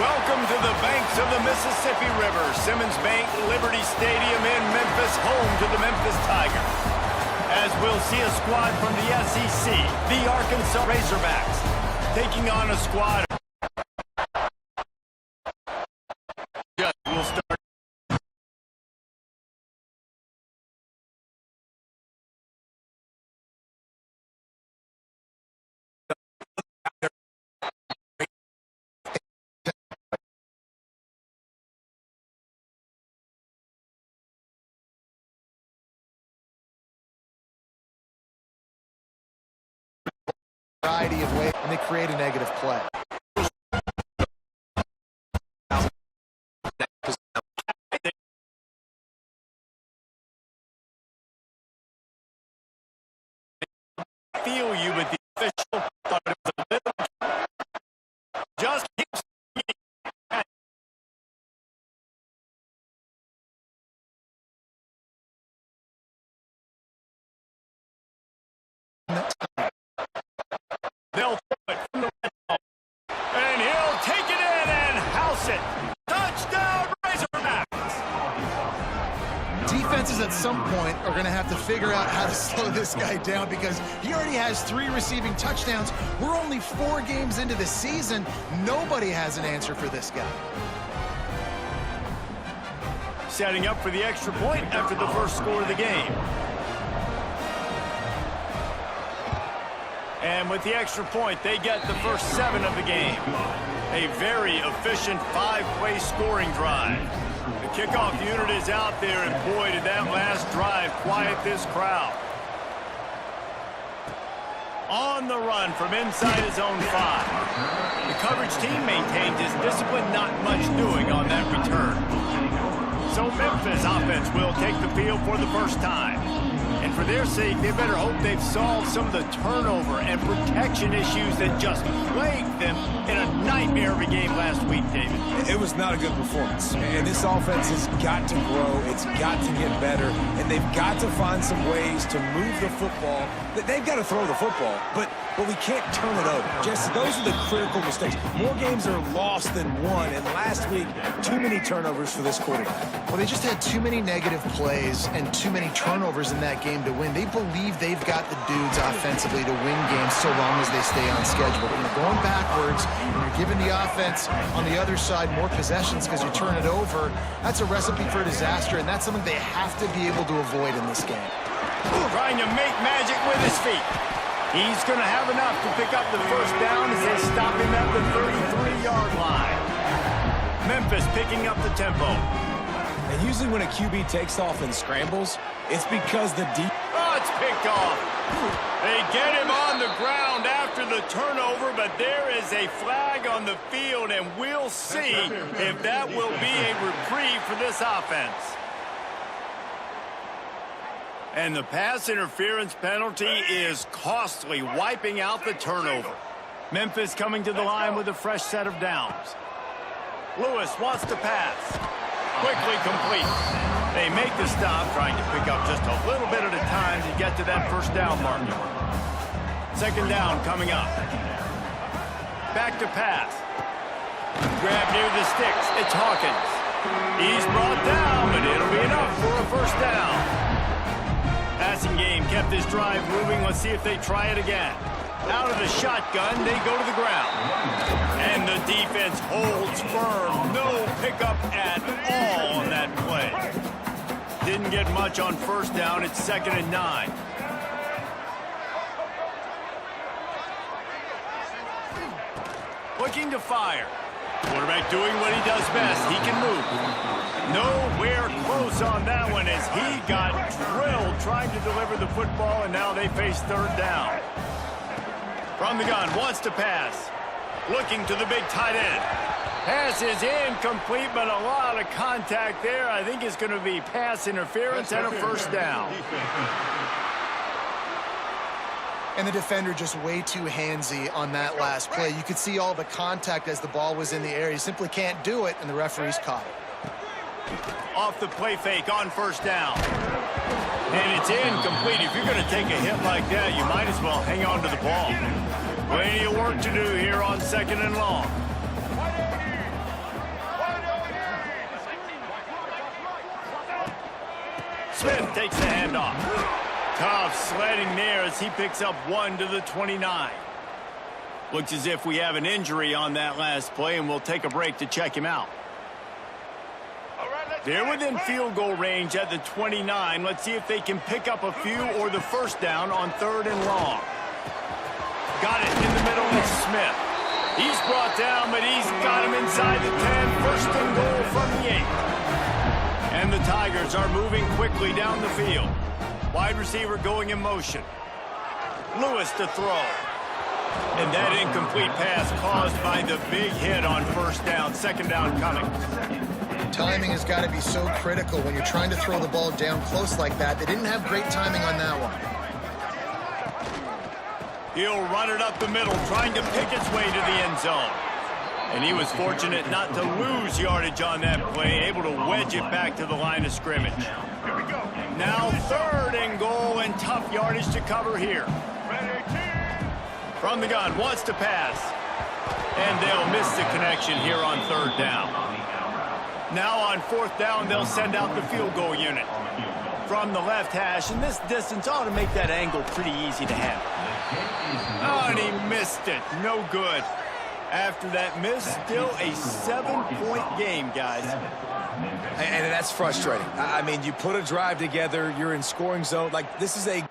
Welcome to the banks of the Mississippi River, Simmons Bank Liberty Stadium in Memphis, home to the Memphis Tigers. As we'll see a squad from the SEC, the Arkansas Razorbacks, taking on a squad. We'll start. Variety of ways, and they create a negative play. Feel you, but the official thought it was a little. Just keeps. They'll throw it from the red zone. And he'll take it in and house it. Touchdown, Razorbacks! Defenses at some point are going to have to figure out how to slow this guy down because he already has 3 receiving touchdowns. We're only 4 games into the season. Nobody has an answer for this guy. Setting up for the extra point after the first score of the game. And with the extra point, they get the first 7 of the game. A very efficient 5-play scoring drive. The kickoff unit is out there, and boy, did that last drive quiet this crowd. On the run from inside his own 5. The coverage team maintains his discipline, not much doing on that return. So Memphis offense will take the field for the first time. And for their sake, they better hope they've solved some of the turnover and protection issues that just plagued them in a nightmare of a game last week, David. It was not a good performance. And this offense has got to grow. It's got to get better. And they've got to find some ways to move the football. They've got to throw the football, but we can't turn it over. Just those are the critical mistakes. More games are lost than won. And last week, too many turnovers for this quarterback. Well, they just had too many negative plays and too many turnovers in that game to win. They believe they've got the dudes offensively to win games so long as they stay on schedule. When you're going backwards and you're giving the offense on the other side more possessions because you turn it over, that's a recipe for disaster, and that's something they have to be able to avoid in this game. Trying to make magic with his feet. He's going to have enough to pick up the first down as they stop him at the 33-yard line. Memphis picking up the tempo. And usually when a QB takes off and scrambles, it's because the deep... Oh, it's picked off. They get him on the ground after the turnover, but there is a flag on the field, and we'll see if that will be a reprieve for this offense. And the pass interference penalty is costly, wiping out the turnover. Memphis coming to the line with a fresh set of downs. Lewis wants to pass. Quickly complete. They make the stop, trying to pick up just a little bit at a time to get to that first down marker. Second down coming up. Back to pass. Grab near the sticks. It's Hawkins. He's brought down, but it'll be enough for a first down. Passing game kept this drive moving. Let's see if they try it again. Out of the shotgun, they go to the ground. And the defense holds firm. No pickup at all on that play. Didn't get much on first down. It's 2nd and 9. Looking to fire. Quarterback doing what he does best. He can move. Nowhere close on that one as he got drilled trying to deliver the football, and now they face 3rd down. From the gun, wants to pass. Looking to the big tight end. Pass is incomplete, but a lot of contact there. I think it's going to be pass interference and a first down. And the defender just way too handsy on that last play. You could see all the contact as the ball was in the air. He simply can't do it, and the referees caught it. Off the play fake on first down. And it's incomplete. If you're going to take a hit like that, you might as well hang on to the ball. Plenty of work to do here on 2nd and long. Smith takes the handoff. Tough sledding there as he picks up 1 to the 29. Looks as if we have an injury on that last play, and we'll take a break to check him out. They're within field goal range at the 29. Let's see if they can pick up a few or the first down on 3rd and long. Got it in the middle with Smith. He's brought down, but he's got him inside the 10. 1st and goal from the 8. And the Tigers are moving quickly down the field. Wide receiver going in motion. Lewis to throw. And that incomplete pass caused by the big hit on 1st down. 2nd down coming. Timing has got to be so critical when you're trying to throw the ball down close like that. They didn't have great timing on that one. He'll run it up the middle, trying to pick its way to the end zone. And he was fortunate not to lose yardage on that play, able to wedge it back to the line of scrimmage. Now 3rd and goal, and tough yardage to cover here. From the gun, wants to pass. And they'll miss the connection here on 3rd down. Now on 4th down, they'll send out the field goal unit. From the left hash, and this distance ought to make that angle pretty easy to handle. Oh, and he missed it. No good. After that miss, still a 7-point game, guys. And that's frustrating. I mean, you put a drive together, you're in scoring zone. Like, this is a...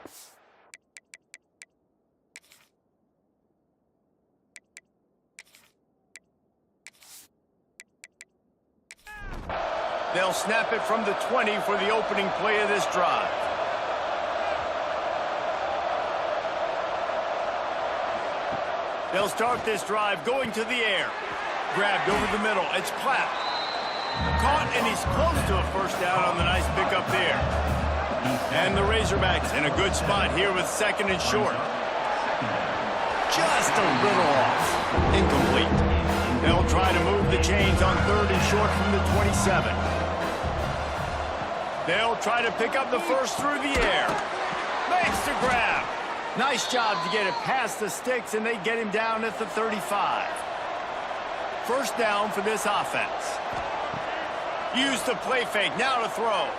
They'll snap it from the 20 for the opening play of this drive. They'll start this drive going to the air. Grabbed over the middle. It's Platt. Caught, and he's close to a 1st down on the nice pickup there. And the Razorbacks in a good spot here with 2nd and short. Just a little off. Incomplete. They'll try to move the chains on 3rd and short from the 27. They'll try to pick up the 1st through the air. Makes the grab. Nice job to get it past the sticks, and they get him down at the 35. 1st down for this offense. Use the play fake. Now to throw.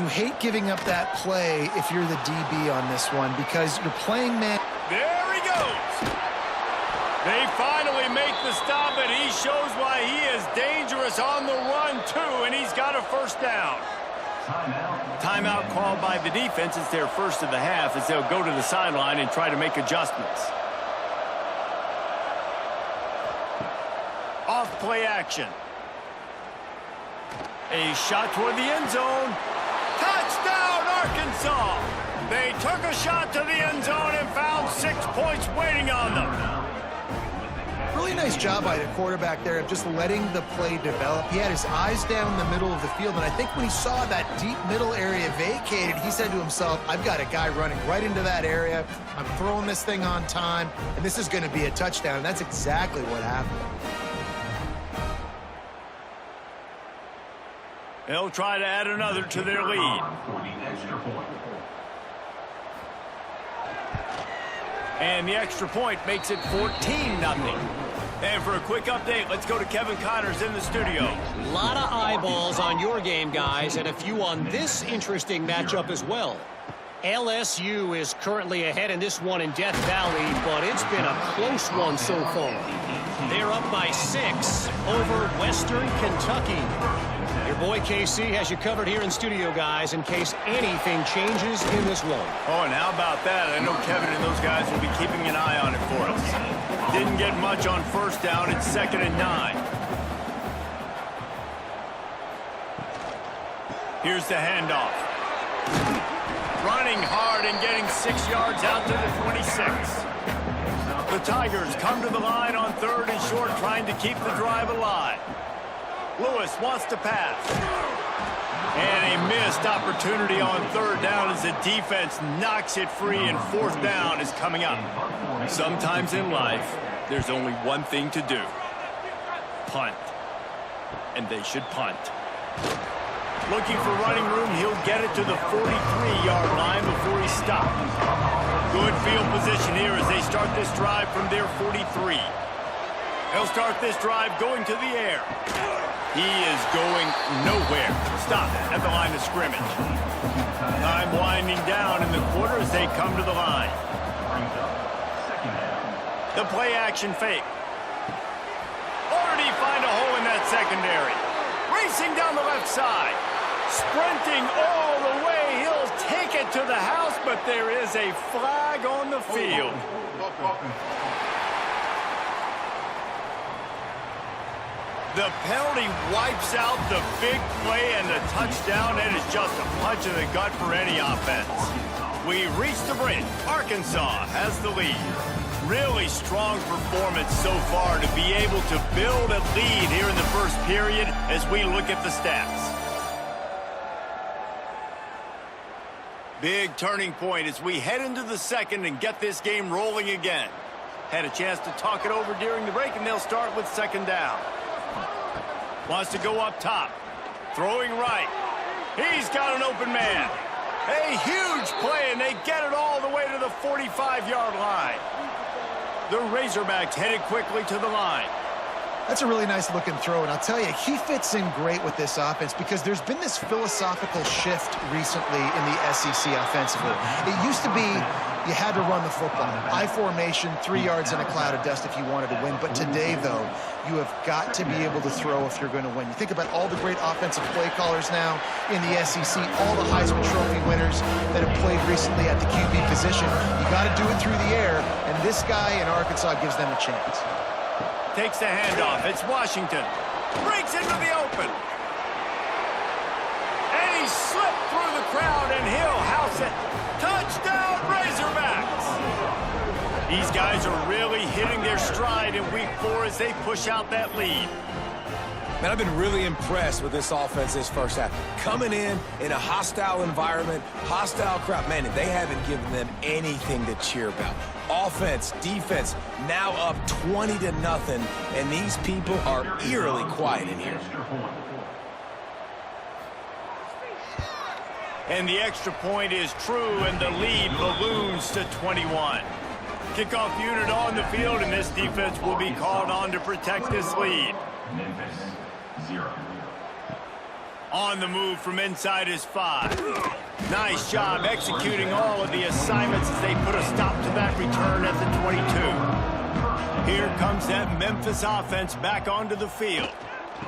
You hate giving up that play if you're the DB on this one because you're playing man. There he goes. They finally make the stop, and he shows why he is dangerous on the run, too, and he's got a 1st down. Timeout called by the defense. It's their 1st of the half as they'll go to the sideline and try to make adjustments. Off play action. A shot toward the end zone. Touchdown, Arkansas! They took a shot to the end zone and found 6 points waiting on them. Really nice job by the quarterback there of just letting the play develop. He had his eyes down the middle of the field, and I think when he saw that deep middle area vacated, he said to himself, I've got a guy running right into that area. I'm throwing this thing on time, and this is going to be a touchdown. And that's exactly what happened. They'll try to add another to their lead. And the extra point makes it 14-0. And for a quick update, let's go to Kevin Connors in the studio. A lot of eyeballs on your game, guys, and a few on this interesting matchup as well. LSU is currently ahead in this one in Death Valley, but it's been a close one so far. They're up by 6 over Western Kentucky. Your boy KC has you covered here in studio, guys, in case anything changes in this one. Oh, and how about that? I know Kevin and those guys will be keeping an eye on it for us. Didn't get much on 1st down. It's 2nd and 9. Here's the handoff. Running hard and getting 6 yards out to the 26. The Tigers come to the line on 3rd and short, trying to keep the drive alive. Lewis wants to pass. And a missed opportunity on 3rd down as the defense knocks it free, and 4th down is coming up. Sometimes in life, there's only one thing to do. Punt. And they should punt. Looking for running room, he'll get it to the 43-yard line before he stops. Good field position here as they start this drive from their 43. He'll start this drive going to the air. He is going nowhere. Stop at the line of scrimmage. Time winding down in the quarter as they come to the line. The play action fake. Already find a hole in that secondary. Racing down the left side. Sprinting all the way. He'll take it to the house, but there is a flag on the field. The penalty wipes out the big play and the touchdown. It is just a punch in the gut for any offense. We reach the break. Arkansas has the lead. Really strong performance so far to be able to build a lead here in the first period as we look at the stats. Big turning point as we head into the second and get this game rolling again. Had a chance to talk it over during the break, and they'll start with second down. Wants to go up top. Throwing right. He's got an open man. A huge play, and they get it all the way to the 45-yard line. The Razorbacks headed quickly to the line. That's a really nice looking throw, and I'll tell you, he fits in great with this offense because there's been this philosophical shift recently in the SEC offensively. It used to be you had to run the football. I formation, 3 yards in a cloud of dust if you wanted to win. But today, though, you have got to be able to throw if you're going to win. You think about all the great offensive play callers now in the SEC, all the Heisman Trophy winners that have played recently at the QB position. You got to do it through the air, and this guy in Arkansas gives them a chance. Takes the handoff. It's Washington. Breaks into the open. And he slipped through the crowd, and he'll house it. Touchdown, Razorbacks! These guys are really hitting their stride in week 4 as they push out that lead. Man, I've been really impressed with this offense this first half. Coming in a hostile environment, hostile crowd. Man, they haven't given them anything to cheer about. Offense, defense, now up 20-0, and these people are eerily quiet in here. And the extra point is true, and the lead balloons to 21. Kickoff unit on the field, and this defense will be called on to protect this lead. Memphis, 0. On the move from inside is 5. Nice job executing all of the assignments as they put a stop to that return at the 22. Here comes that Memphis offense back onto the field.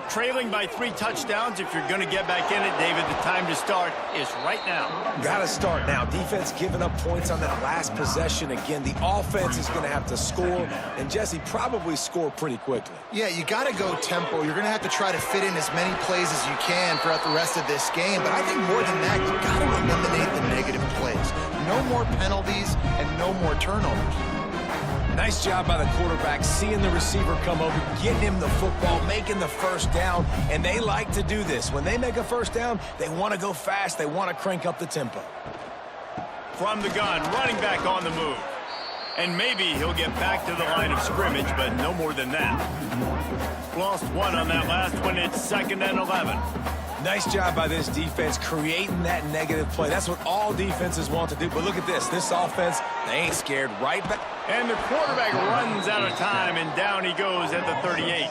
Trailing by 3 touchdowns. If you're going to get back in it, David, the time to start is right now. Got to start now. Defense giving up points on that last possession. Again, the offense is going to have to score, and Jesse probably score pretty quickly. Yeah, you got to go tempo. You're going to have to try to fit in as many plays as you can throughout the rest of this game. But I think more than that, you got to eliminate the negative plays. No more penalties and no more turnovers. Nice job by the quarterback, seeing the receiver come over, getting him the football, making the first down, and they like to do this. When they make a first down, they want to go fast. They want to crank up the tempo. From the gun, running back on the move. And maybe he'll get back to the line of scrimmage, but no more than that. Lost 1 on that last one. It's 2nd and 11. Nice job by this defense creating that negative play. That's what all defenses want to do. But look at this. This offense, they ain't scared. Right back. And the quarterback runs out of time, and down he goes at the 38.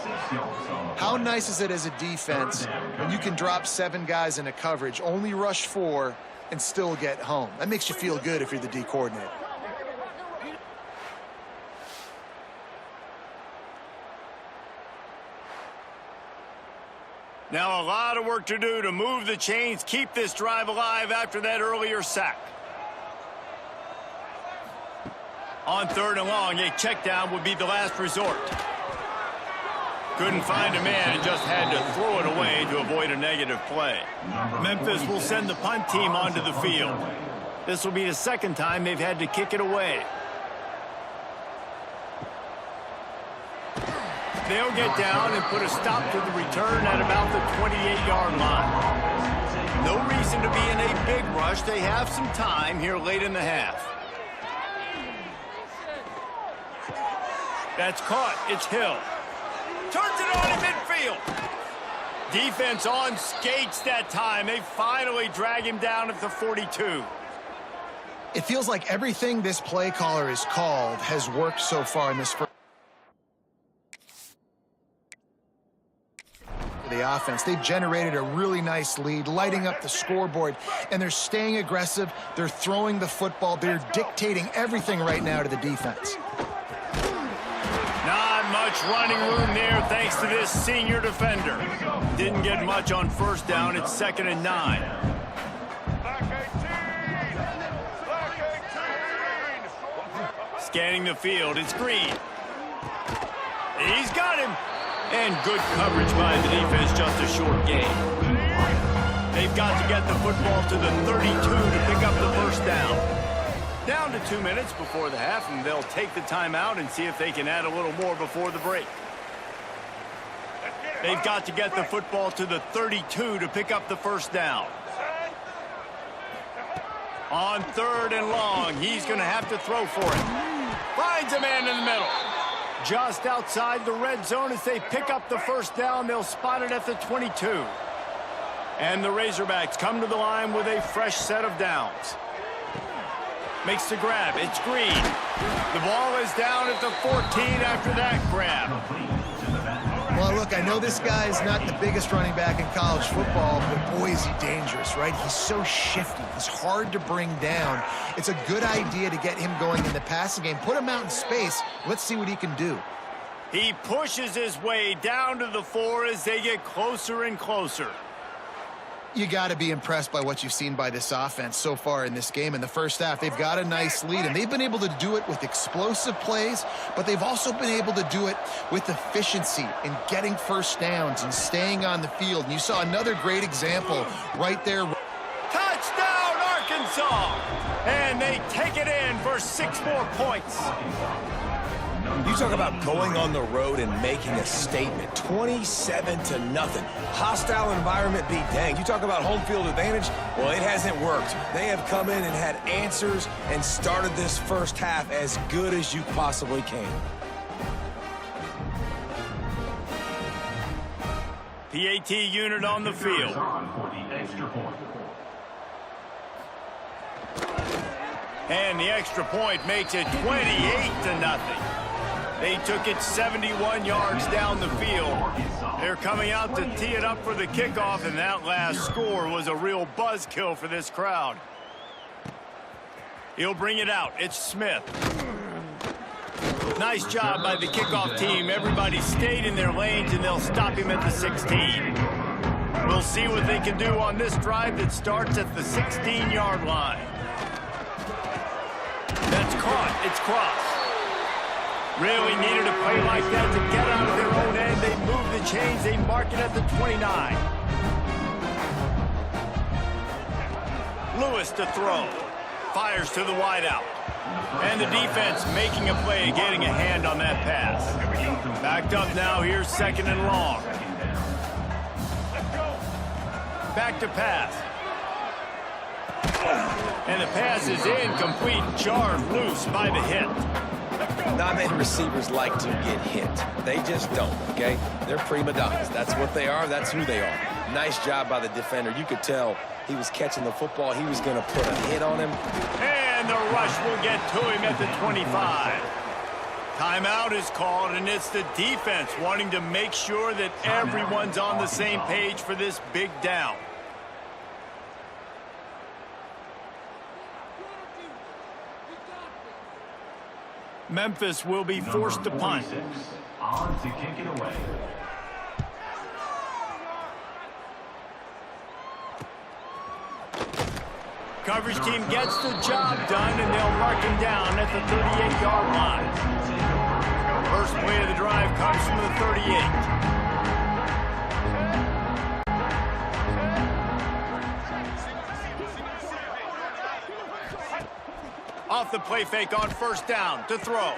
How nice is it as a defense when you can drop 7 guys in a coverage, only rush 4, and still get home? That makes you feel good if you're the D coordinator. Now a lot of work to do to move the chains, keep this drive alive after that earlier sack. On 3rd and long, a check down would be the last resort. Couldn't find a man and just had to throw it away to avoid a negative play. Memphis will send the punt team onto the field. This will be the 2nd time they've had to kick it away. They'll get down and put a stop to the return at about the 28-yard line. No reason to be in a big rush. They have some time here late in the half. That's caught. It's Hill. Turns it on in midfield. Defense on skates that time. They finally drag him down at the 42. It feels like everything this play caller has called has worked so far in this first. the offense. They've generated a really nice lead, lighting up the scoreboard, and they're staying aggressive. They're throwing the football. They're dictating everything right now to the defense. Not much running room there thanks to this senior defender. Didn't get much on first down. It's 2nd and 9. Scanning the field. It's Green. He's got him. And good coverage by the defense, just a short gain. They've got to get the football to the 32 to pick up the first down. Down to 2 minutes before the half, and they'll take the timeout and see if they can add a little more before the break. They've got to get the football to the 32 to pick up the first down. On 3rd and long, he's going to have to throw for it. Finds a man in the middle. Just outside the red zone as they pick up the first down. They'll spot it at the 22. And the Razorbacks come to the line with a fresh set of downs. Makes the grab. It's Green. The ball is down at the 14 after that grab. Well, look, I know this guy is not the biggest running back in college football, but boy, is he dangerous, right? He's so shifty. He's hard to bring down. It's a good idea to get him going in the passing game. Put him out in space. Let's see what he can do. He pushes his way down to the 4 as they get closer and closer. You got to be impressed by what you've seen by this offense so far in this game. In the first half, they've got a nice lead, and they've been able to do it with explosive plays, but they've also been able to do it with efficiency in getting first downs and staying on the field. And you saw another great example right there. Touchdown, Arkansas! And they take it in for 6 more points. You talk about going on the road and making a statement. 27-0. Hostile environment be danged. You talk about home field advantage. Well, it hasn't worked. They have come in and had answers and started this first half as good as you possibly can. PAT unit on the field. And the extra point makes it 28-0. They took it 71 yards down the field. They're coming out to tee it up for the kickoff, and that last score was a real buzzkill for this crowd. He'll bring it out. It's Smith. Nice job by the kickoff team. Everybody stayed in their lanes, and they'll stop him at the 16. We'll see what they can do on this drive that starts at the 16-yard line. That's caught. It's crossed. Really needed a play like that to get out of their own end. They move the chains. They mark it at the 29. Lewis to throw. Fires to the wideout. And the defense making a play, getting a hand on that pass. Backed up now. Here's 2nd and long. Back to pass. And the pass is incomplete. Jarred loose by the hit. Not many receivers like to get hit. They just don't, okay? They're prima donnas. That's what they are. That's who they are. Nice job by the defender. You could tell he was catching the football. He was going to put a hit on him. And the rush will get to him at the 25. Timeout is called, and it's the defense wanting to make sure that everyone's on the same page for this big down. Memphis will be forced to punt. On to kick it away. Coverage team gets the job done, and they'll mark him down at the 38-yard line. First play of the drive comes from the 38. Off the play fake on first down to throw.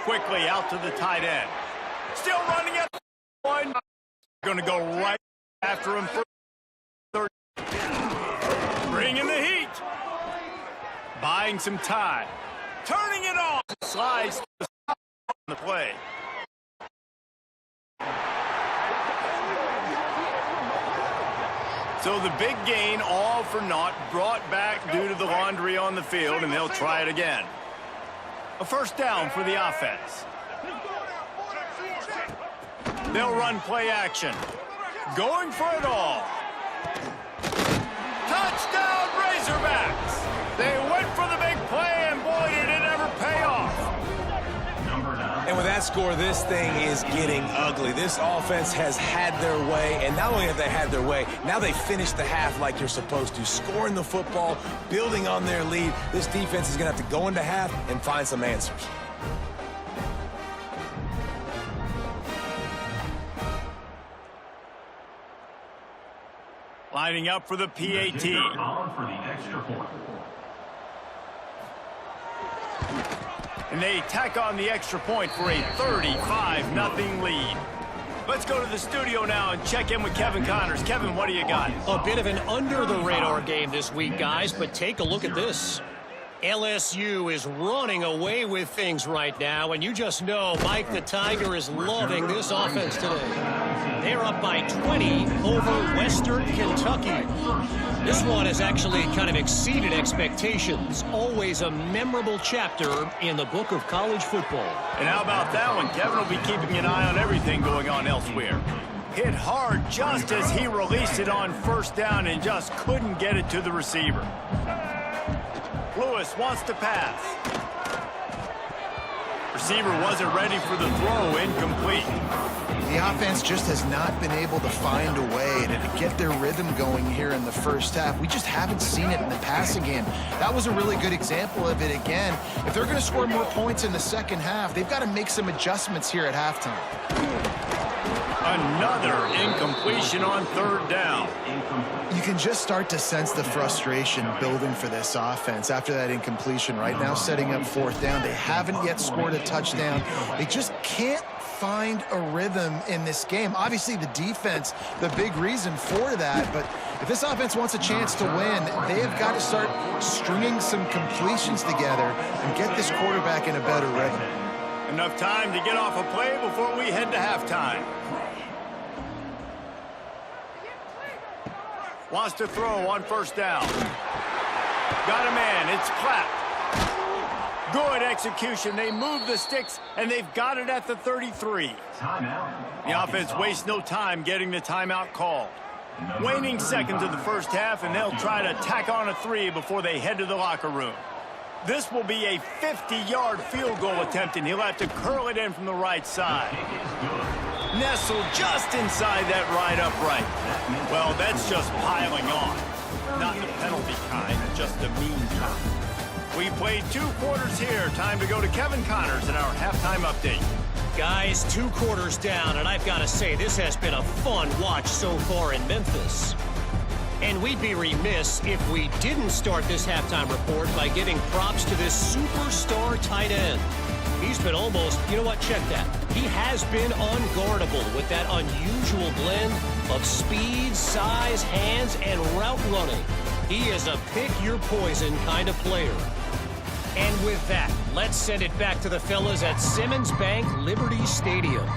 Quickly out to the tight end. Still running at the 1. Going to go right after him for 30. Bringing the heat. Buying some time. Turning it off. Slides on the play. So the big gain, all for naught, brought back due to the laundry on the field, and they'll try it again. A first down for the offense. They'll run play action. Going for it all. Touchdown, Razorbacks! They went for the big play, and boy, did it ever pay off. And with that score, this thing is getting ugly. This offense has had their way, and not only have they had their way, now they finished the half like you're supposed to, scoring the football, building on their lead. This defense is going to have to go into half and find some answers. Lining up for the PAT. On for the extra point. And they tack on the extra point for a 35-0 lead. Let's go to the studio now and check in with Kevin Connors. Kevin, what do you got? A bit of an under-the-radar game this week, guys, but take a look at this. LSU is running away with things right now, and you just know Mike the Tiger is loving this offense today. They're up by 20 over Western Kentucky. This one has actually kind of exceeded expectations. Always a memorable chapter in the book of college football. And how about that one? Kevin will be keeping an eye on everything going on elsewhere. Hit hard just as he released it on first down and just couldn't get it to the receiver. Lewis wants to pass. Receiver wasn't ready for the throw, incomplete. The offense just has not been able to find a way to get their rhythm going here in the first half. We just haven't seen it in the passing game. That was a really good example of it again. If they're going to score more points in the second half, they've got to make some adjustments here at halftime. Another incompletion on third down. You can just start to sense the frustration building for this offense after that incompletion right now, setting up fourth down. They haven't yet scored a touchdown. They just can't find a rhythm in this game. Obviously, the defense, the big reason for that, but if this offense wants a chance to win, they have got to start stringing some completions together and get this quarterback in a better rhythm. Enough time to get off a play before we head to halftime. Wants to throw on first down. Got a man. It's clapped. Good execution. They move the sticks, and they've got it at the 33. Timeout. The offense wastes no time getting the timeout called. Waning seconds of the first half, and they'll try to tack on a 3 before they head to the locker room. This will be a 50-yard field goal attempt, and he'll have to curl it in from the right side. Nestled just inside that right upright. Well, that's just piling on. Not the penalty kind, just the mean kind. We played 2 quarters here. Time to go to Kevin Connors in our halftime update. Guys, 2 quarters down, and I've got to say, this has been a fun watch so far in Memphis. And we'd be remiss if we didn't start this halftime report by giving props to this superstar tight end. He's been almost, you know what, check that. He has been unguardable with that unusual blend of speed, size, hands, and route running. He is a pick-your-poison kind of player. And with that, let's send it back to the fellas at Simmons Bank Liberty Stadium.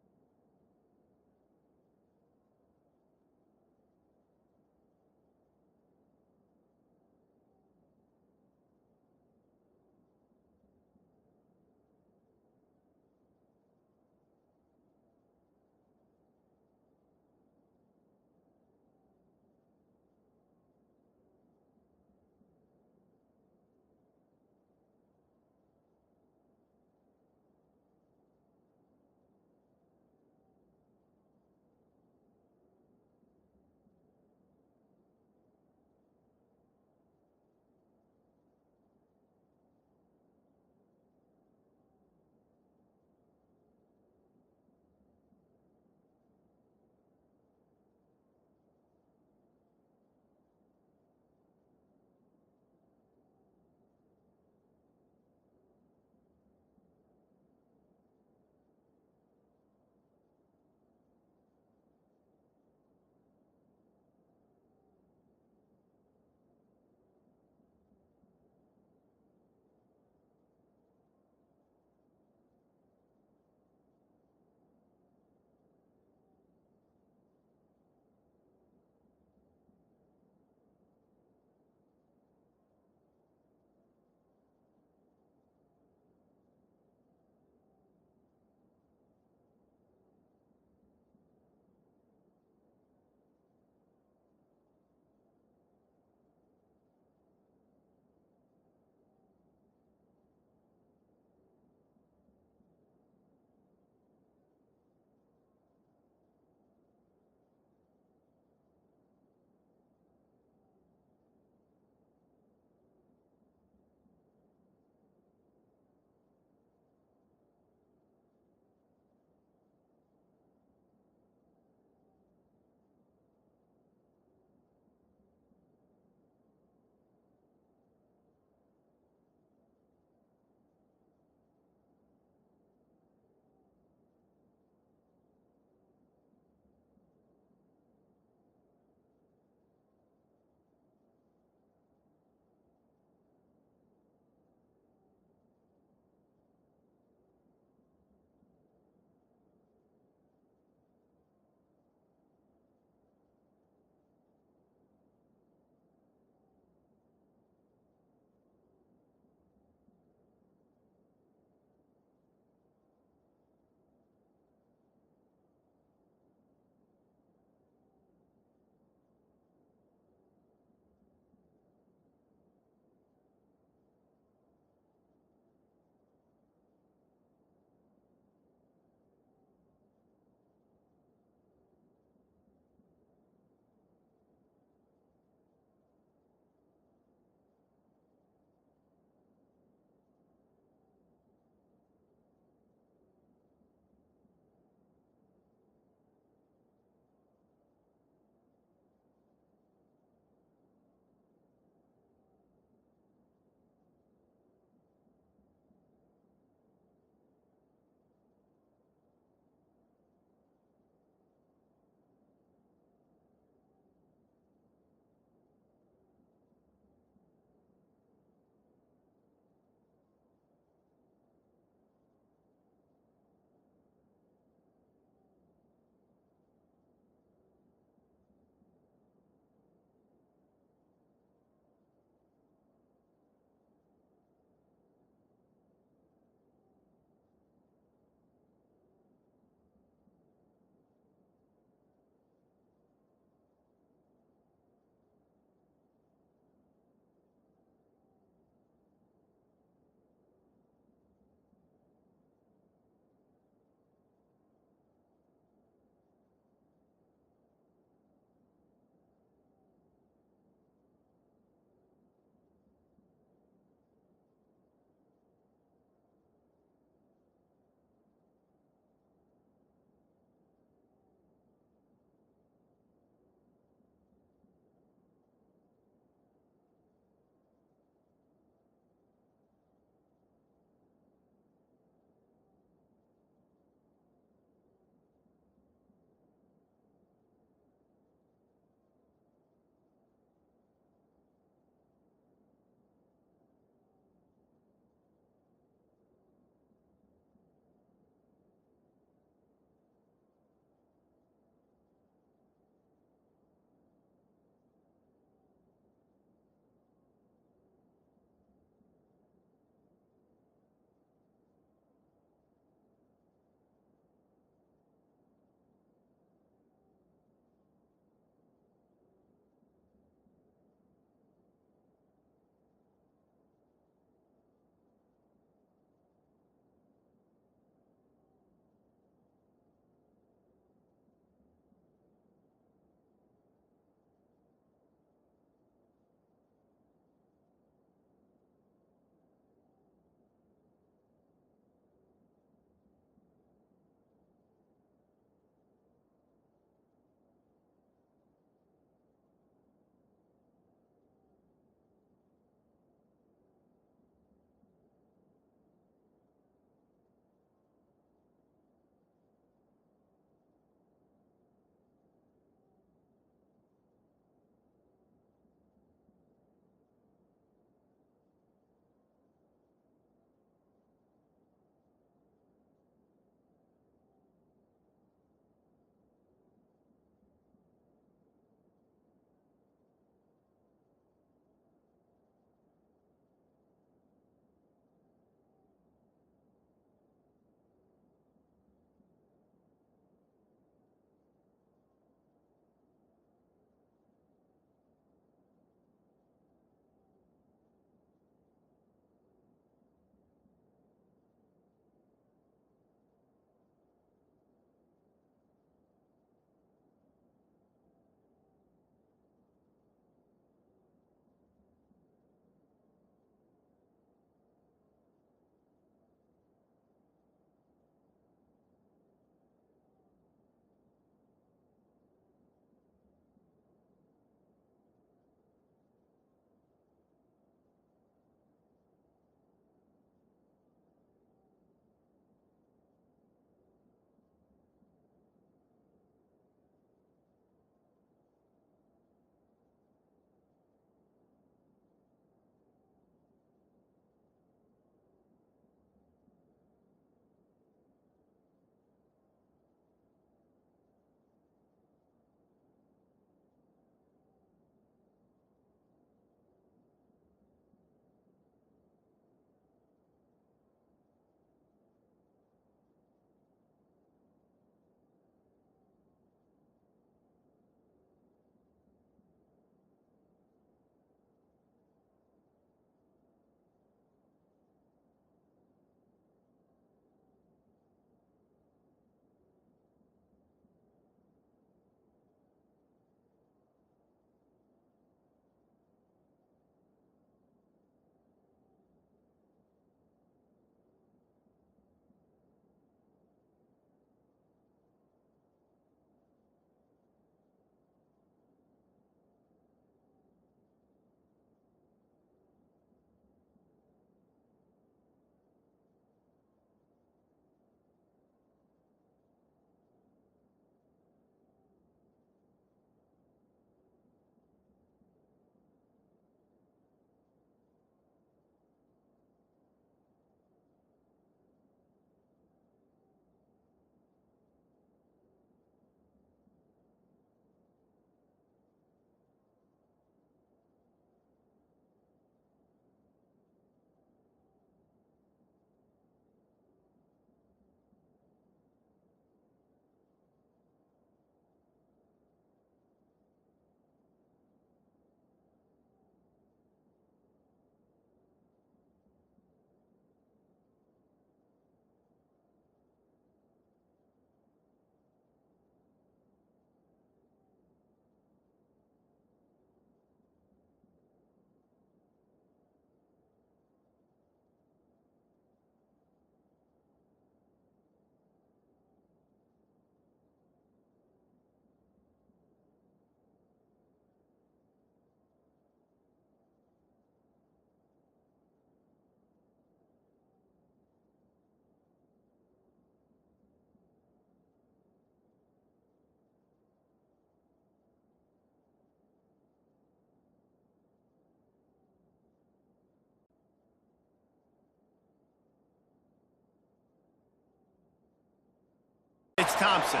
It's Thompson.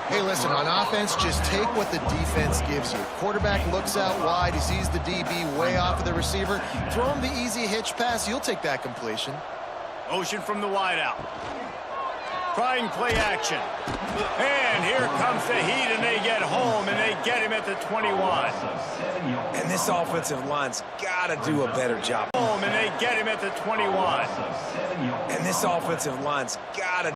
Hey, listen, on offense, just take what the defense gives you. Quarterback looks out wide. He sees the DB way off of the receiver. Throw him the easy hitch pass. You'll take that completion. Motion from the wideout. Trying play action. And here comes the heat, and they get home, and they get him at the 21. And this offensive line's got to do a better job. Home, and they get him at the 21. And this offensive line's got to